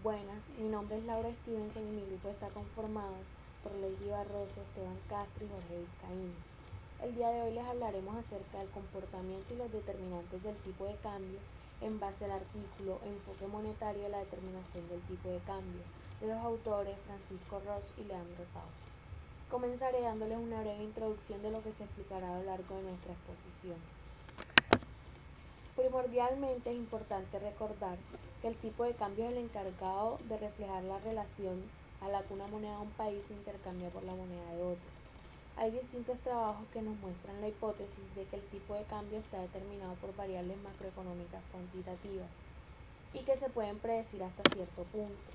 Buenas, mi nombre es Laura Stevenson y mi grupo está conformado por Lady Barroso, Esteban Castro y Jorge Vizcaíno. El día de hoy les hablaremos acerca del comportamiento y los determinantes del tipo de cambio en base al artículo Enfoque monetario de la determinación del tipo de cambio, de los autores Francisco Roch y Leandro Tau. Comenzaré dándoles una breve introducción de lo que se explicará a lo largo de nuestra exposición. Primordialmente es importante recordar que el tipo de cambio es el encargado de reflejar la relación a la que una moneda de un país se intercambia por la moneda de otro. Hay distintos trabajos que nos muestran la hipótesis de que el tipo de cambio está determinado por variables macroeconómicas cuantitativas y que se pueden predecir hasta cierto punto.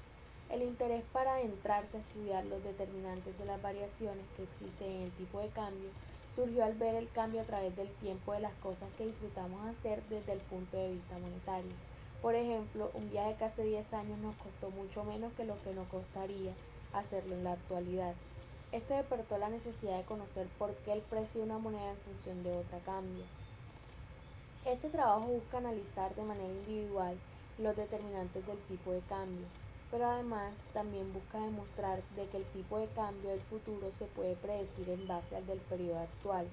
El interés para adentrarse a estudiar los determinantes de las variaciones que existen en el tipo de cambio surgió al ver el cambio a través del tiempo de las cosas que disfrutamos hacer desde el punto de vista monetario. Por ejemplo, un viaje que hace 10 años nos costó mucho menos que lo que nos costaría hacerlo en la actualidad. Esto despertó la necesidad de conocer por qué el precio de una moneda en función de otra cambia. Este trabajo busca analizar de manera individual los determinantes del tipo de cambio, pero además también busca demostrar de que el tipo de cambio del futuro se puede predecir en base al del periodo actual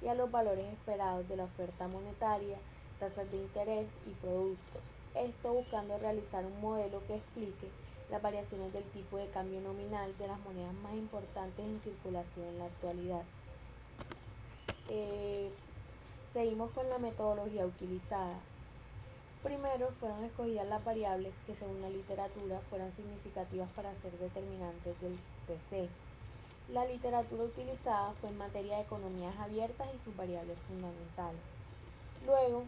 y a los valores esperados de la oferta monetaria, tasas de interés y productos. Esto buscando realizar un modelo que explique las variaciones del tipo de cambio nominal de las monedas más importantes en circulación en la actualidad. Seguimos con la metodología utilizada. Primero fueron escogidas las variables que según la literatura fueran significativas para ser determinantes del PC. La literatura utilizada fue en materia de economías abiertas y sus variables fundamentales. Luego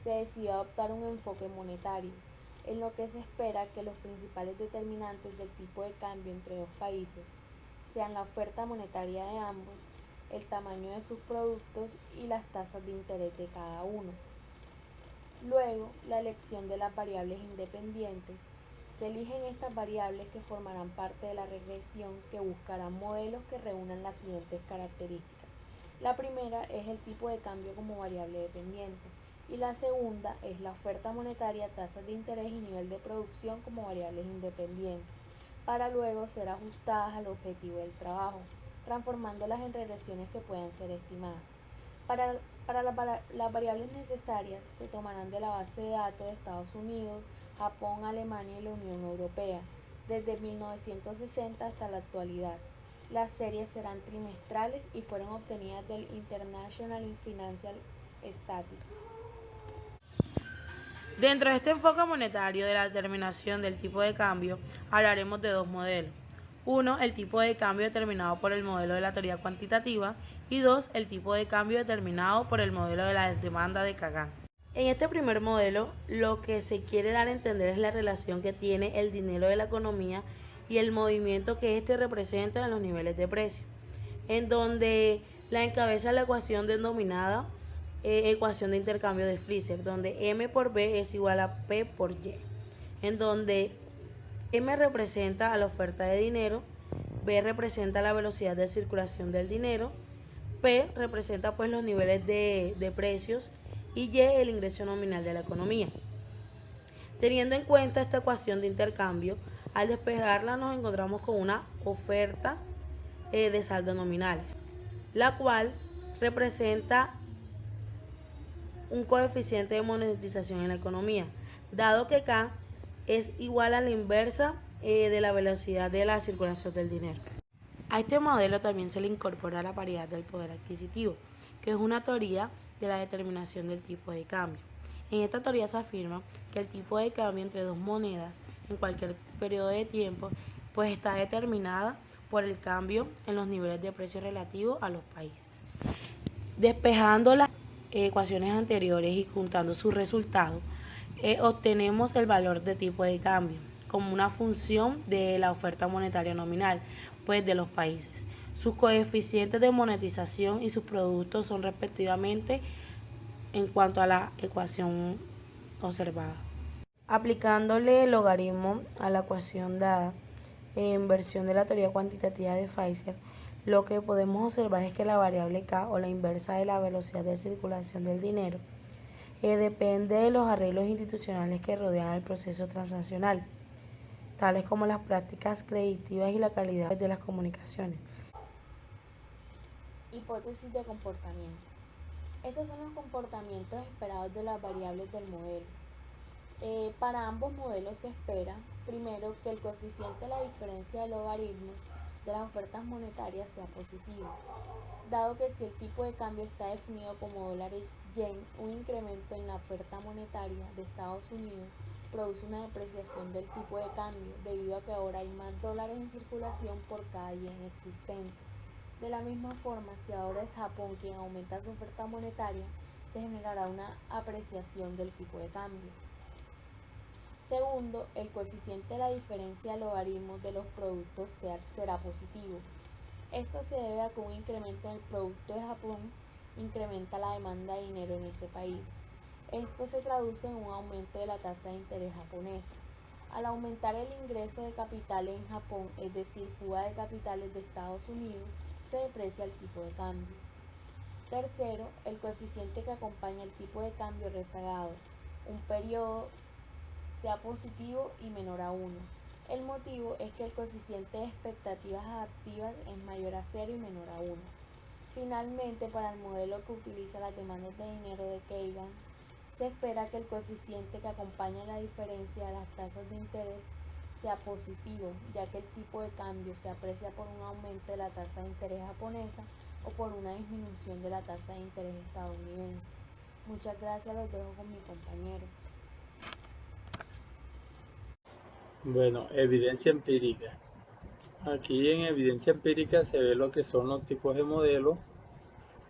se decidió adoptar un enfoque monetario, en lo que se espera que los principales determinantes del tipo de cambio entre dos países sean la oferta monetaria de ambos, el tamaño de sus productos y las tasas de interés de cada uno. Luego, la elección de las variables independientes. Se eligen estas variables que formarán parte de la regresión que buscará modelos que reúnan las siguientes características. La primera es el tipo de cambio como variable dependiente y la segunda es la oferta monetaria, tasas de interés y nivel de producción como variables independientes, para luego ser ajustadas al objetivo del trabajo, transformándolas en regresiones que puedan ser estimadas. Para, las variables necesarias se tomarán de la base de datos de Estados Unidos, Japón, Alemania y la Unión Europea, desde 1960 hasta la actualidad. Las series serán trimestrales y fueron obtenidas del International Financial Statistics. Dentro de este enfoque monetario de la determinación del tipo de cambio, hablaremos de dos modelos. Uno, el tipo de cambio determinado por el modelo de la teoría cuantitativa y dos, el tipo de cambio determinado por el modelo de la demanda de Kagan. En este primer modelo, lo que se quiere dar a entender es la relación que tiene el dinero de la economía y el movimiento que éste representa en los niveles de precio, en donde la encabeza la ecuación denominada ecuación de intercambio de Freezer, donde M por B es igual a P por Y, en donde M representa a la oferta de dinero, B representa la velocidad de circulación del dinero, P representa pues los niveles de precios y Y el ingreso nominal de la economía. Teniendo en cuenta esta ecuación de intercambio, al despejarla nos encontramos con una oferta de saldo nominales, la cual representa un coeficiente de monetización en la economía, dado que K es igual a la inversa de la velocidad de la circulación del dinero. A este modelo también se le incorpora la paridad del poder adquisitivo, que es una teoría de la determinación del tipo de cambio. En esta teoría se afirma que el tipo de cambio entre dos monedas en cualquier periodo de tiempo pues está determinada por el cambio en los niveles de precio relativos a los países. Despejando las ecuaciones anteriores y juntando sus resultados, obtenemos el valor de tipo de cambio como una función de la oferta monetaria nominal pues de los países. Sus coeficientes de monetización y sus productos son respectivamente en cuanto a la ecuación observada. Aplicándole el logaritmo a la ecuación dada en versión de la teoría cuantitativa de Pfizer, lo que podemos observar es que la variable K o la inversa de la velocidad de circulación del dinero depende de los arreglos institucionales que rodean el proceso transaccional. tales como las prácticas predictivas y la calidad de las comunicaciones. Hipótesis de comportamiento. Estos son los comportamientos esperados de las variables del modelo. Para ambos modelos se espera, primero, que el coeficiente de la diferencia de logaritmos de las ofertas monetarias sea positivo, dado que si el tipo de cambio está definido como dólares-yen, un incremento en la oferta monetaria de Estados Unidos produce una depreciación del tipo de cambio, debido a que ahora hay más dólares en circulación por cada yen existente. De la misma forma, si ahora es Japón quien aumenta su oferta monetaria, se generará una apreciación del tipo de cambio. Segundo, el coeficiente de la diferencia de logaritmos de los productos será positivo. Esto se debe a que un incremento en el producto de Japón incrementa la demanda de dinero en ese país. Esto se traduce en un aumento de la tasa de interés japonesa. Al aumentar el ingreso de capitales en Japón, es decir, fuga de capitales de Estados Unidos, se deprecia el tipo de cambio. Tercero, el coeficiente que acompaña el tipo de cambio rezagado, un periodo sea positivo y menor a 1. El motivo es que el coeficiente de expectativas adaptivas es mayor a 0 y menor a 1. Finalmente, para el modelo que utiliza las demandas de dinero de Kagan, se espera que el coeficiente que acompaña la diferencia de las tasas de interés sea positivo, ya que el tipo de cambio se aprecia por un aumento de la tasa de interés japonesa o por una disminución de la tasa de interés estadounidense. Muchas gracias, los dejo con mi compañero. Bueno, evidencia empírica. Aquí en evidencia empírica se ve lo que son los tipos de modelos.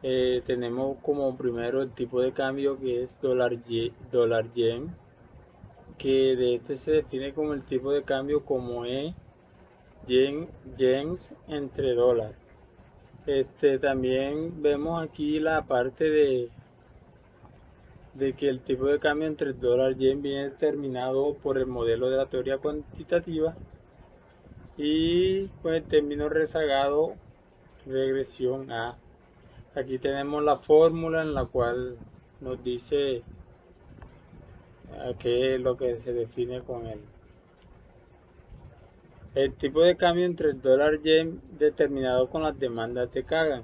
Tenemos como primero el tipo de cambio que es dólar-yen, que de este se define como el tipo de cambio como yens entre dólar. También vemos aquí la parte de que el tipo de cambio entre el dólar-yen viene determinado por el modelo de la teoría cuantitativa y con el término rezagado regresión a. Aquí tenemos la fórmula en la cual nos dice qué es lo que se define con él. El tipo de cambio entre el dólar yen determinado con las demandas de Kagan.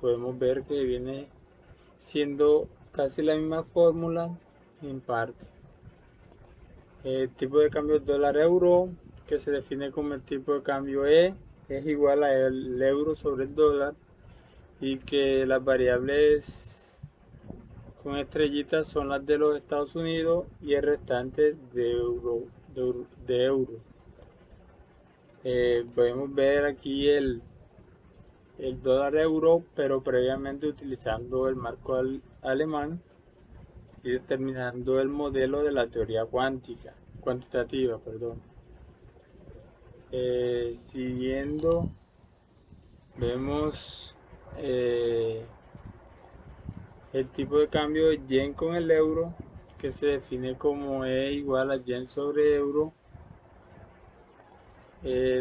Podemos ver que viene siendo casi la misma fórmula en parte. El tipo de cambio dólar euro, que se define como el tipo de cambio E, es igual a el euro sobre el dólar, y que las variables con estrellitas son las de los Estados Unidos y el restante de euro. Podemos ver aquí el dólar euro, pero previamente utilizando el marco alemán y determinando el modelo de la teoría cuantitativa. Siguiendo, vemos el tipo de cambio de yen con el euro, que se define como E igual a yen sobre euro.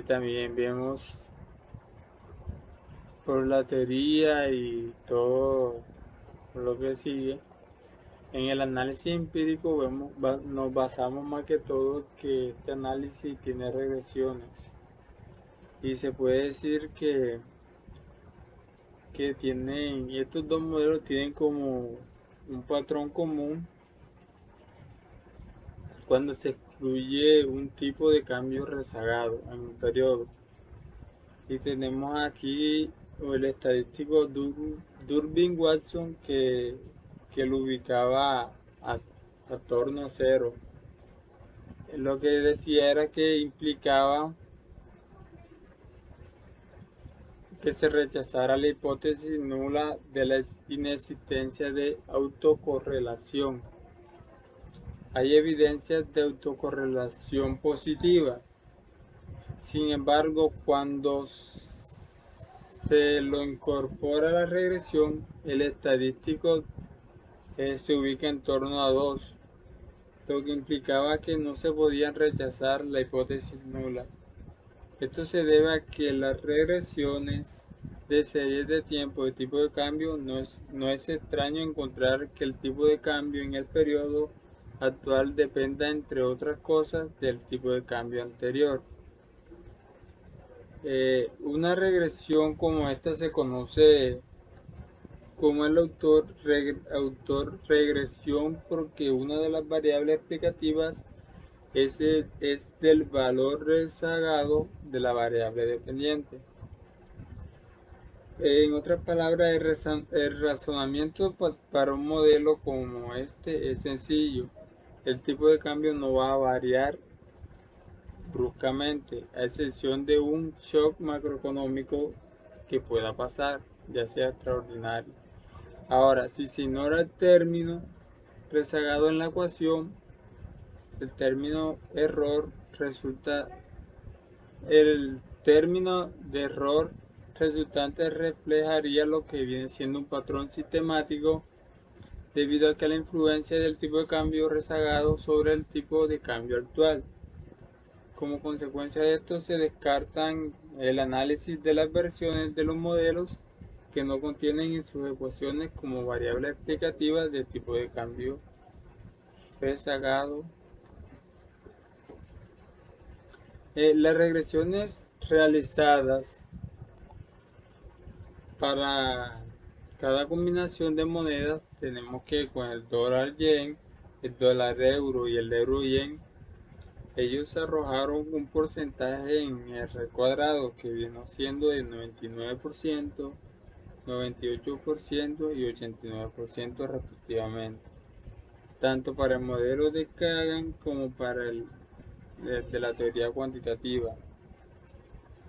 También vemos por la teoría y todo lo que sigue. En el análisis empírico nos basamos más que todo que este análisis tiene regresiones y se puede decir que estos dos modelos tienen como un patrón común cuando se excluye un tipo de cambio rezagado en un periodo. Y tenemos aquí el estadístico Durbin-Watson que lo ubicaba a torno a 0. Lo que decía era que implicaba que se rechazara la hipótesis nula de la inexistencia de autocorrelación. Hay evidencias de autocorrelación positiva. Sin embargo, cuando se lo incorpora a la regresión, el estadístico se ubica en torno a 2, lo que implicaba que no se podía rechazar la hipótesis nula. Esto se debe a que las regresiones de series de tiempo de tipo de cambio no es extraño encontrar que el tipo de cambio en el periodo actual dependa, entre otras cosas, del tipo de cambio anterior. Una regresión como esta se conoce como el autor regresión porque una de las variables explicativas es del valor rezagado de la variable dependiente. En otras palabras, el razonamiento para un modelo como este es sencillo. El tipo de cambio no va a variar bruscamente, a excepción de un shock macroeconómico que pueda pasar, ya sea extraordinario. Ahora, si se ignora el término rezagado en la ecuación, el término error resulta el término de error resultante reflejaría lo que viene siendo un patrón sistemático debido a que la influencia del tipo de cambio rezagado sobre el tipo de cambio actual. Como consecuencia de esto se descartan el análisis de las versiones de los modelos que no contienen en sus ecuaciones como variables explicativas de tipo de cambio rezagado. Las regresiones realizadas para cada combinación de monedas tenemos que con el dólar yen, el dólar euro y el euro yen, ellos arrojaron un porcentaje en R cuadrado que viene siendo de 99%, 98% y 89% respectivamente, tanto para el modelo de Kagan como para el de la teoría cuantitativa.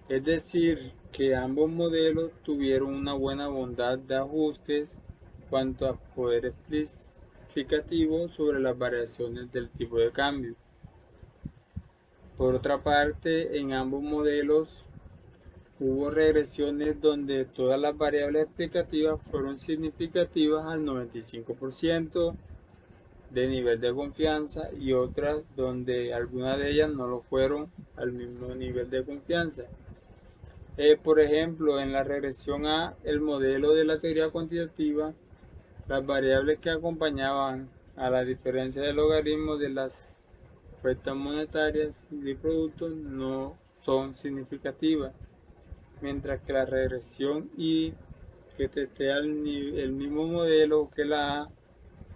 Es decir, que ambos modelos tuvieron una buena bondad de ajustes cuanto a poder explicativo sobre las variaciones del tipo de cambio. Por otra parte, en ambos modelos hubo regresiones donde todas las variables explicativas fueron significativas al 95% de nivel de confianza y otras donde algunas de ellas no lo fueron al mismo nivel de confianza. Por ejemplo, en la regresión a el modelo de la teoría cuantitativa, las variables que acompañaban a la diferencia de logaritmos de las cuentas monetarias y de productos no son significativas, mientras que la regresión y que testea el mismo modelo que la A,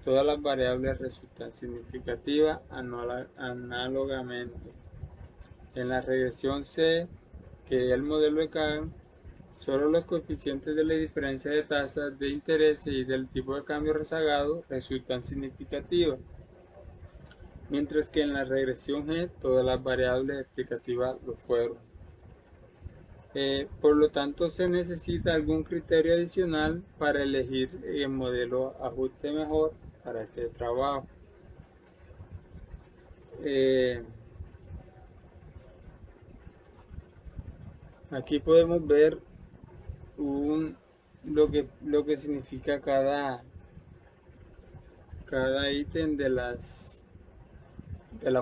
todas las variables resultan significativas análogamente. En la regresión C, que es el modelo de Kagan, solo los coeficientes de la diferencia de tasas de interés y del tipo de cambio rezagado resultan significativas, mientras que en la regresión G todas las variables explicativas lo fueron. Por lo tanto, se necesita algún criterio adicional para elegir el modelo ajuste mejor para este trabajo. Aquí podemos ver lo que significa cada ítem de la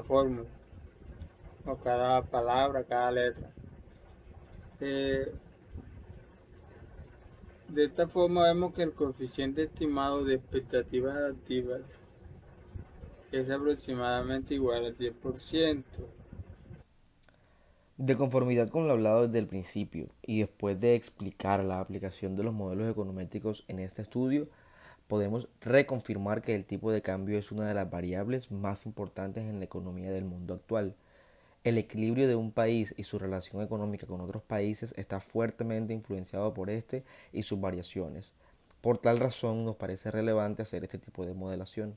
fórmula, o cada palabra, cada letra. De esta forma vemos que el coeficiente estimado de expectativas adaptivas es aproximadamente igual al 10%. De conformidad con lo hablado desde el principio y después de explicar la aplicación de los modelos econométricos en este estudio, podemos reconfirmar que el tipo de cambio es una de las variables más importantes en la economía del mundo actual. El equilibrio de un país y su relación económica con otros países está fuertemente influenciado por este y sus variaciones. Por tal razón nos parece relevante hacer este tipo de modelación.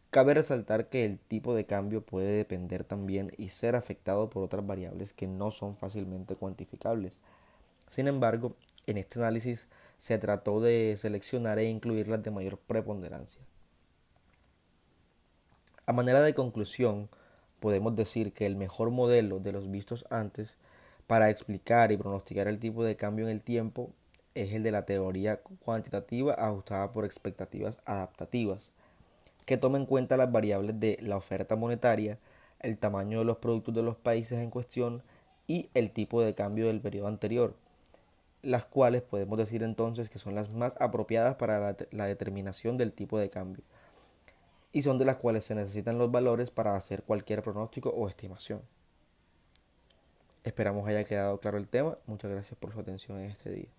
Cabe resaltar que el tipo de cambio puede depender también y ser afectado por otras variables que no son fácilmente cuantificables. Sin embargo, en este análisis se trató de seleccionar e incluir las de mayor preponderancia. A manera de conclusión, podemos decir que el mejor modelo de los vistos antes para explicar y pronosticar el tipo de cambio en el tiempo es el de la teoría cuantitativa ajustada por expectativas adaptativas, que toma en cuenta las variables de la oferta monetaria, el tamaño de los productos de los países en cuestión y el tipo de cambio del periodo anterior, las cuales podemos decir entonces que son las más apropiadas para la determinación del tipo de cambio. y son de las cuales se necesitan los valores para hacer cualquier pronóstico o estimación. Esperamos haya quedado claro el tema. Muchas gracias por su atención en este día.